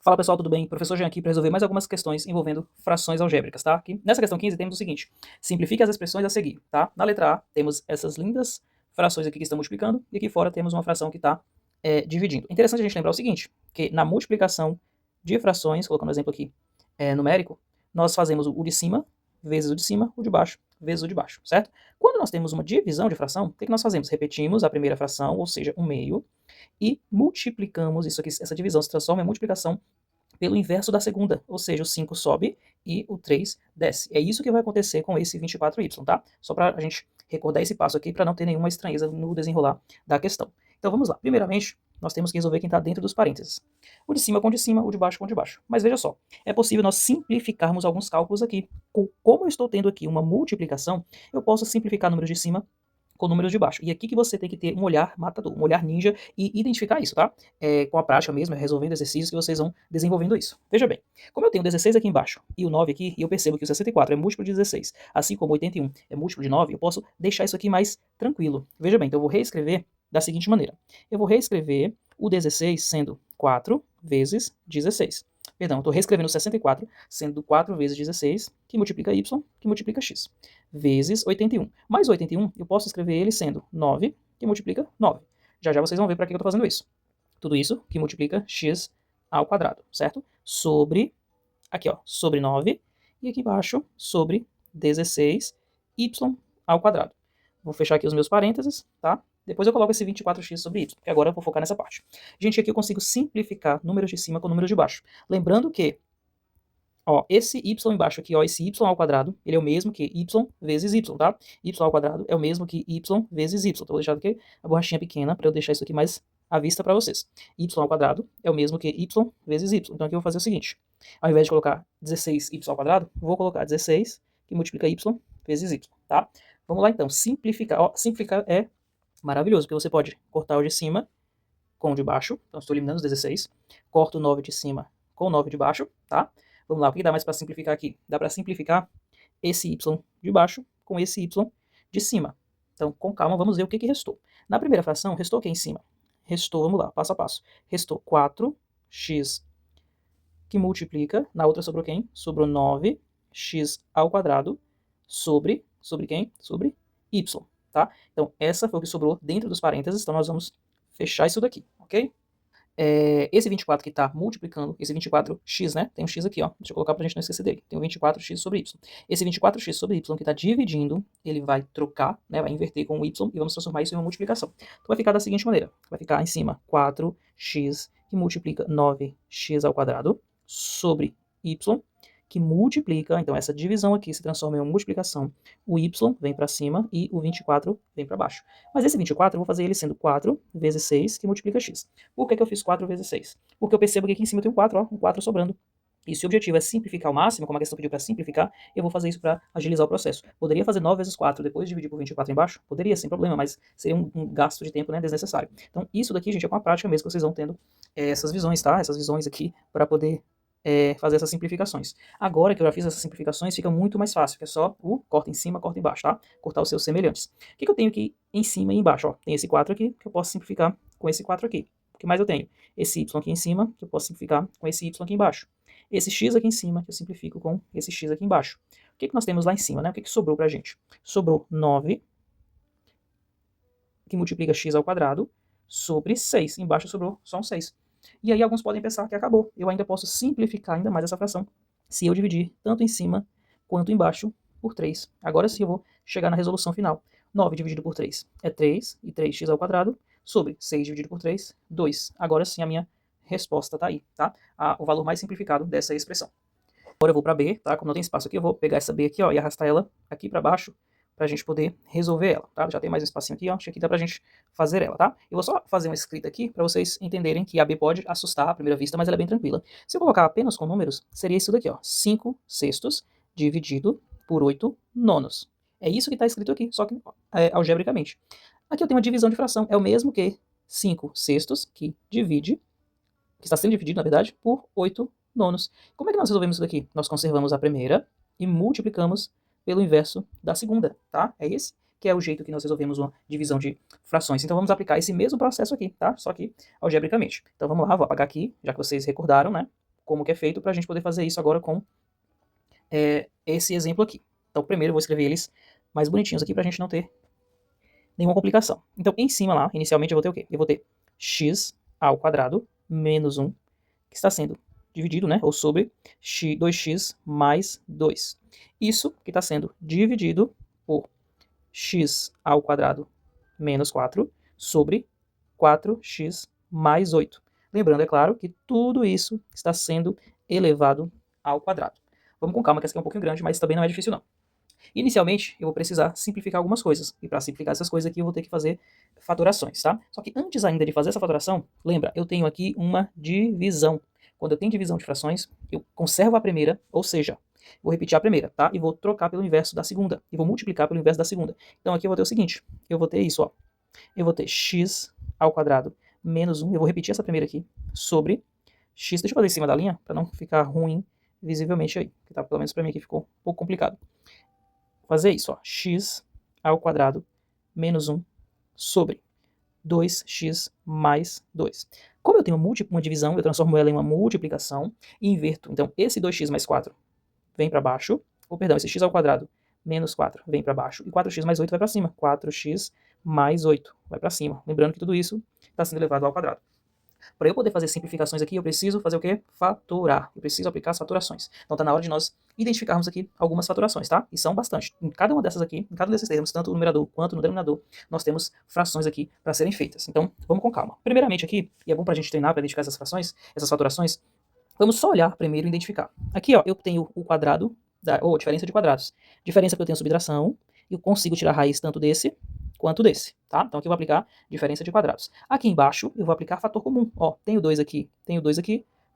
Fala pessoal, tudo bem? Professor Jean aqui para resolver mais algumas questões envolvendo frações algébricas, tá? Aqui, nessa questão 15 temos o seguinte: simplifique as expressões a seguir, tá? Na letra A temos essas lindas frações aqui que estão multiplicando e aqui fora temos uma fração que está dividindo. Interessante a gente lembrar o seguinte, que na multiplicação de frações, colocando um exemplo aqui numérico, nós fazemos o de cima vezes o de cima, o de baixo vezes o de baixo, certo? Quando nós temos uma divisão de fração, o que nós fazemos? Repetimos a primeira fração, ou seja, 1/2, e multiplicamos isso aqui, essa divisão se transforma em multiplicação pelo inverso da segunda, ou seja, o 5 sobe e o 3 desce. É isso que vai acontecer com esse 24y, tá? Só para a gente recordar esse passo aqui, para não ter nenhuma estranheza no desenrolar da questão. Então vamos lá. Primeiramente, nós temos que resolver quem está dentro dos parênteses. O de cima com o de cima, o de baixo com o de baixo. Mas veja só, é possível nós simplificarmos alguns cálculos aqui. Como eu estou tendo aqui uma multiplicação, eu posso simplificar números de cima com números de baixo. E aqui que você tem que ter um olhar matador, um olhar ninja e identificar isso, tá? Com a prática mesmo, resolvendo exercícios que vocês vão desenvolvendo isso. Veja bem, como eu tenho 16 aqui embaixo e o 9 aqui, e eu percebo que o 64 é múltiplo de 16, assim como o 81 é múltiplo de 9, eu posso deixar isso aqui mais tranquilo. Veja bem, então eu vou reescrever da seguinte maneira. Eu vou reescrever o 16 sendo 4 vezes 16. Perdão, eu estou reescrevendo o 64 sendo 4 vezes 16, que multiplica y, que multiplica x, vezes 81. Mais 81, eu posso escrever ele sendo 9, que multiplica 9. Já já vocês vão ver para que eu estou fazendo isso. Tudo isso que multiplica x ao quadrado, certo? Sobre, aqui ó, sobre 9, e aqui embaixo, sobre 16y ao quadrado. Vou fechar aqui os meus parênteses, tá? Depois eu coloco esse 24x sobre y, porque agora eu vou focar nessa parte. Gente, aqui eu consigo simplificar números de cima com números de baixo. Lembrando que, ó, esse y embaixo aqui, ó, esse y ao quadrado, ele é o mesmo que y vezes y, tá? Y ao quadrado é o mesro que y vezes y. Então vou deixar aqui a borrachinha pequena para eu deixar isso aqui mais à vista para vocês. Y ao quadrado é o mesmo que y vezes y. Então aqui eu vou fazer o seguinte, ao invés de colocar 16y ao quadrado, vou colocar 16 que multiplica y vezes y, tá? Vamos lá então, simplificar. Ó, simplificar é maravilhoso, porque você pode cortar o de cima com o de baixo, então estou eliminando os 16, corto o 9 de cima com o 9 de baixo, tá? Vamos lá, o que dá mais para simplificar aqui? Dá para simplificar esse y de baixo com esse y de cima. Então, com calma, vamos ver o que restou. Na primeira fração, restou o que em cima? Restou, vamos lá, passo a passo. Restou 4x que multiplica, na outra sobrou quem? Sobrou 9x ao quadrado sobre quem? Sobre y, tá? Então, essa foi o que sobrou dentro dos parênteses, então nós vamos fechar isso daqui, ok? Esse 24 que está multiplicando, esse 24x, né? Tem um x aqui, ó. Deixa eu colocar pra gente não esquecer dele. Tem um 24x sobre y. Esse 24x sobre y que está dividindo, ele vai trocar, né? Vai inverter com o y e vamos transformar isso em uma multiplicação. Então vai ficar da seguinte maneira. Vai ficar em cima 4x que multiplica 9x ao quadrado sobre y, que multiplica, então essa divisão aqui se transforma em uma multiplicação, o y vem para cima e o 24 vem para baixo. Mas esse 24 eu vou fazer ele sendo 4 vezes 6, que multiplica x. Por que eu fiz 4 vezes 6? Porque eu percebo que aqui em cima tem um 4, ó, um 4 sobrando. E se o objetivo é simplificar ao máximo, como a questão pediu para simplificar, eu vou fazer isso para agilizar o processo. Poderia fazer 9 vezes 4, depois dividir por 24 embaixo? Poderia, sem problema, mas seria um gasto de tempo, né, desnecessário. Então isso daqui, gente, é com a prática mesmo que vocês vão tendo essas visões, tá? Essas visões aqui para poder fazer essas simplificações. Agora que eu já fiz essas simplificações, fica muito mais fácil, que é só o corta em cima, corta embaixo, tá? Cortar os seus semelhantes. O que eu tenho aqui em cima e embaixo? Ó, tem esse 4 aqui, que eu posso simplificar com esse 4 aqui. O que mais eu tenho? Esse y aqui em cima, que eu posso simplificar com esse y aqui embaixo. Esse x aqui em cima, que eu simplifico com esse x aqui embaixo. O que nós temos lá em cima, né? O que sobrou pra gente? Sobrou 9, que multiplica x ao quadrado, sobre 6. Embaixo sobrou só um 6. E aí alguns podem pensar que acabou. Eu ainda posso simplificar ainda mais essa fração se eu dividir tanto em cima quanto embaixo por 3. Agora sim eu vou chegar na resolução final. 9 dividido por 3 é 3, e 3x ao quadrado, sobre 6 dividido por 3, 2. Agora sim a minha resposta está aí, tá? O valor mais simplificado dessa expressão. Agora eu vou para B, tá? Como não tem espaço aqui, eu vou pegar essa B aqui, ó, e arrastar ela aqui para baixo, pra gente poder resolver ela, tá? Já tem mais um espacinho aqui, ó, acho que aqui dá pra gente fazer ela, tá? Eu vou só fazer uma escrita aqui pra vocês entenderem que a B pode assustar à primeira vista, mas ela é bem tranquila. Se eu colocar apenas com números, seria isso daqui, ó, 5 sextos dividido por 8 nonos. É isso que tá escrito aqui, só que algebricamente. Aqui eu tenho uma divisão de fração, é o mesmo que 5 sextos, que está sendo dividido, na verdade, por 8 nonos. Como é que nós resolvemos isso daqui? Nós conservamos a primeira e multiplicamos pelo inverso da segunda, tá? É esse que é o jeito que nós resolvemos uma divisão de frações. Então vamos aplicar esse mesmo processo aqui, tá? Só que algebricamente. Então vamos lá, vou apagar aqui, já que vocês recordaram, né? como que é feito para a gente poder fazer isso agora com esse exemplo aqui. Então, primeiro eu vou escrever eles mais bonitinhos aqui para a gente não ter nenhuma complicação. Então, em cima lá, inicialmente eu vou ter o quê? Eu vou ter x ao quadrado menos 1, que está sendo dividido, né, ou sobre 2x mais 2. Isso que está sendo dividido por x ao quadrado menos 4 sobre 4x mais 8. Lembrando, é claro, que tudo isso está sendo elevado ao quadrado. Vamos com calma, que essa aqui é um pouquinho grande, mas também não é difícil não. Inicialmente, eu vou precisar simplificar algumas coisas. E para simplificar essas coisas aqui, eu vou ter que fazer fatorações, tá? Só que antes ainda de fazer essa fatoração, lembra, eu tenho aqui uma divisão. Quando eu tenho divisão de frações, eu conservo a primeira, ou seja, vou repetir a primeira, tá? E vou trocar pelo inverso da segunda. E vou multiplicar pelo inverso da segunda. Então aqui eu vou ter o seguinte, eu vou ter isso, ó. Eu vou ter x ao quadrado menos 1, eu vou repetir essa primeira aqui, sobre x, deixa eu fazer em cima da linha, para não ficar ruim visivelmente aí, que tá, pelo menos para mim aqui ficou um pouco complicado. Vou fazer isso, ó, x ao quadrado menos 1 sobre 2x mais 2. Como eu tenho uma divisão, eu transformo ela em uma multiplicação e inverto. Então, esse 2x mais 4 vem para baixo, ou perdão, esse x ao quadrado menos 4 vem para baixo, e 4x mais 8 vai para cima. 4x mais 8 vai para cima. Lembrando que tudo isso está sendo elevado ao quadrado. Para eu poder fazer simplificações aqui, eu preciso fazer o quê? Fatorar. Eu preciso aplicar as faturações. Então está na hora de nós identificarmos aqui algumas faturações, tá? E são bastante. Em cada uma dessas aqui, em cada desses termos, tanto no numerador quanto no denominador, nós temos frações aqui para serem feitas. Então, vamos com calma. Primeiramente aqui, e é bom para a gente treinar para identificar essas frações, essas faturações, vamos só olhar primeiro e identificar. Aqui, ó, eu tenho o quadrado, ou diferença de quadrados. Diferença que eu tenho subtração, eu consigo tirar a raiz tanto desse quanto desse, tá? Então aqui eu vou aplicar diferença de quadrados. Aqui embaixo eu vou aplicar fator comum. Ó, tenho 2 aqui,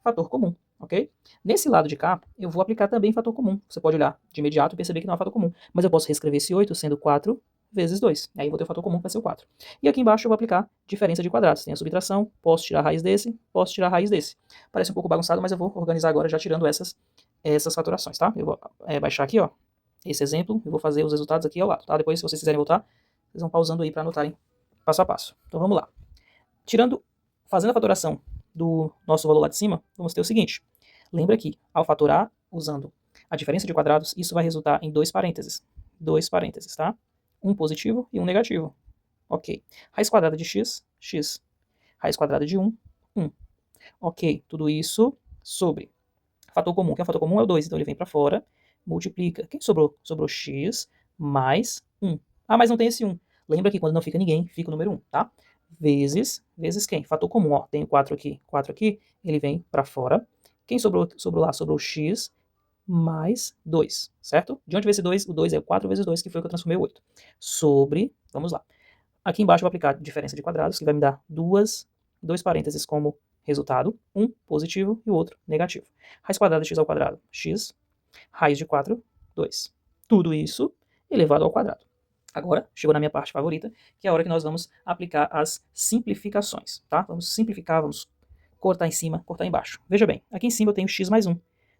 fator comum, ok? Nesse lado de cá, eu vou aplicar também fator comum. Você pode olhar de imediato e perceber que não é fator comum. Mas eu posso reescrever esse 8 sendo 4 vezes 2. Aí eu vou ter o fator comum que vai ser o 4. E aqui embaixo eu vou aplicar diferença de quadrados. Tem a subtração, posso tirar a raiz desse, posso tirar a raiz desse. Parece um pouco bagunçado, mas eu vou organizar agora já tirando essas faturações, tá? Eu vou baixar aqui, ó, esse exemplo, eu vou fazer os resultados aqui ao lado, tá? Depois, se vocês quiserem voltar, vocês vão pausando aí para anotarem passo a passo. Então vamos lá. Fazendo a fatoração do nosso valor lá de cima, vamos ter o seguinte. Lembra que ao fatorar usando a diferença de quadrados, isso vai resultar em dois parênteses. Dois parênteses, tá? Um positivo e um negativo. Ok. Raiz quadrada de x, x. Raiz quadrada de 1, 1. Ok. Tudo isso sobre fator comum. Quem é o fator comum é o 2, então ele vem para fora, multiplica. Quem sobrou? Sobrou x mais 1. Ah, mas não tem esse 1. Lembra que quando não fica ninguém, fica o número 1, tá? Vezes quem? Fator comum, ó. Tenho 4 aqui, ele vem para fora. Quem sobrou lá? Sobrou x mais 2, certo? De onde veio esse 2? O 2 é 4 vezes 2, que foi o que eu transformei o 8. Sobre, vamos lá. Aqui embaixo eu vou aplicar diferença de quadrados, que vai me dar dois parênteses como resultado, um positivo e o outro negativo. Raiz quadrada de x ao quadrado, x. Raiz de 4, 2. Tudo isso elevado ao quadrado. Agora, chegou na minha parte favorita, que é a hora que nós vamos aplicar as simplificações, tá? Vamos simplificar, vamos cortar em cima, cortar embaixo. Veja bem, aqui em cima eu tenho x mais 1.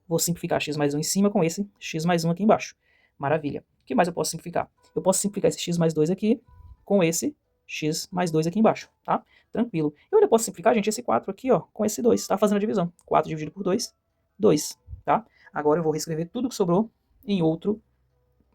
Vou simplificar x mais 1 em cima com esse x mais 1 aqui embaixo. Maravilha. O que mais eu posso simplificar? Eu posso simplificar esse x mais 2 aqui com esse x mais 2 aqui embaixo, tá? Tranquilo. Eu ainda posso simplificar, gente, esse 4 aqui, ó, com esse 2, tá? Fazendo a divisão. 4 dividido por 2, 2, tá? Agora eu vou reescrever tudo que sobrou em outro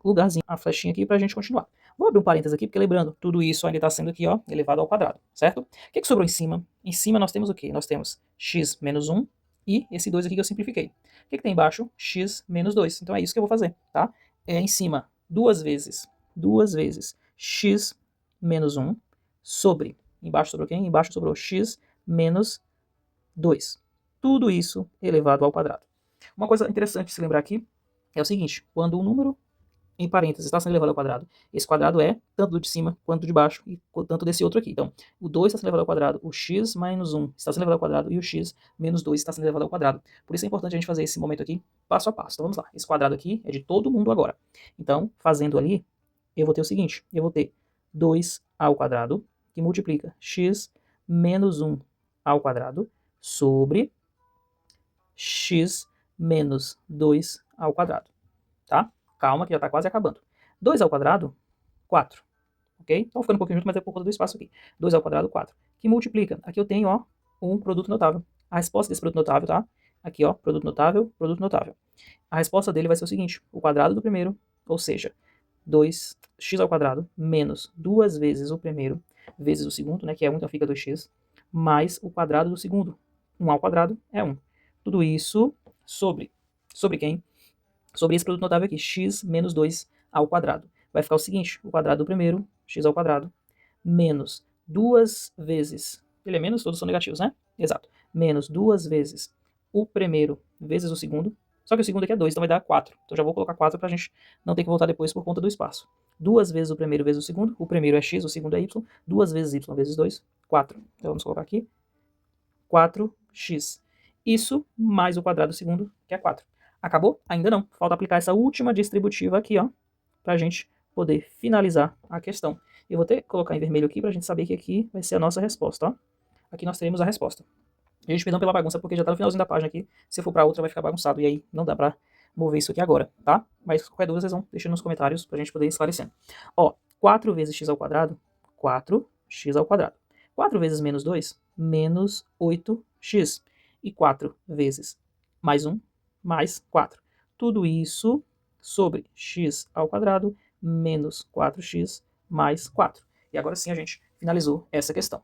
lugarzinho, a flechinha aqui pra gente continuar. Vou abrir um parênteses aqui, porque lembrando, tudo isso ainda está sendo aqui, ó, elevado ao quadrado, certo? O que sobrou em cima? Em cima nós temos o quê? Nós temos x menos 1 e esse 2 aqui que eu simplifiquei. O que tem embaixo? X menos 2. Então é isso que eu vou fazer, tá? Em cima, duas vezes x menos 1 sobre, embaixo sobrou quem? Embaixo sobrou x menos 2. Tudo isso elevado ao quadrado. Uma coisa interessante de se lembrar aqui é o seguinte, quando um número em parênteses está sendo elevado ao quadrado, esse quadrado é tanto do de cima quanto do de baixo e tanto desse outro aqui. Então, o 2 está sendo elevado ao quadrado, o x menos 1 está sendo elevado ao quadrado e o x menos 2 está sendo elevado ao quadrado. Por isso é importante a gente fazer esse momento aqui passo a passo. Então vamos lá, esse quadrado aqui é de todo mundo agora. Então, fazendo ali, eu vou ter o seguinte, eu vou ter 2 ao quadrado, que multiplica x menos 1 ao quadrado, sobre x menos 2 ao quadrado, tá? Calma, que já está quase acabando. 2 ao quadrado, 4. Ok? Estão ficando um pouquinho junto, mas é por conta do espaço aqui. 2 ao quadrado, 4. Que multiplica. Aqui eu tenho, ó, um produto notável. A resposta desse produto notável, tá? Aqui, ó, produto notável, produto notável. A resposta dele vai ser o seguinte, o quadrado do primeiro, ou seja, 2x ao quadrado menos 2 vezes o primeiro vezes o segundo, né, que é 1, então fica 2x, mais o quadrado do segundo. 1 ao quadrado é 1. Tudo isso sobre quem? Sobre esse produto notável aqui, x menos 2 ao quadrado. Vai ficar o seguinte, o quadrado do primeiro, x ao quadrado, menos 2 vezes, ele é menos, todos são negativos, né? Exato. Menos 2 vezes o primeiro vezes o segundo, só que o segundo aqui é 2, então vai dar 4. Então já vou colocar 4 pra gente não ter que voltar depois por conta do espaço. 2 vezes o primeiro vezes o primeiro é x, o segundo é y, 2 vezes y vezes 2, 4. Então vamos colocar aqui 4x. Isso mais o quadrado do segundo, que é 4. Acabou? Ainda não. Falta aplicar essa última distributiva aqui, ó, pra gente poder finalizar a questão. Eu vou ter que colocar em vermelho aqui pra gente saber que aqui vai ser a nossa resposta, ó. Aqui nós teremos a resposta. Gente, perdão pela bagunça, porque já tá no finalzinho da página aqui. Se eu for pra outra, vai ficar bagunçado. E aí não dá pra mover isso aqui agora, tá? Mas qualquer dúvida, vocês vão deixando nos comentários pra gente poder ir esclarecendo. Ó, 4 vezes x ao quadrado, 4x ao quadrado. 4 vezes menos 2, menos 8x. E 4 vezes mais 1, mais 4. Tudo isso sobre x ao quadrado menos 4x mais 4. E agora sim a gente finalizou essa questão.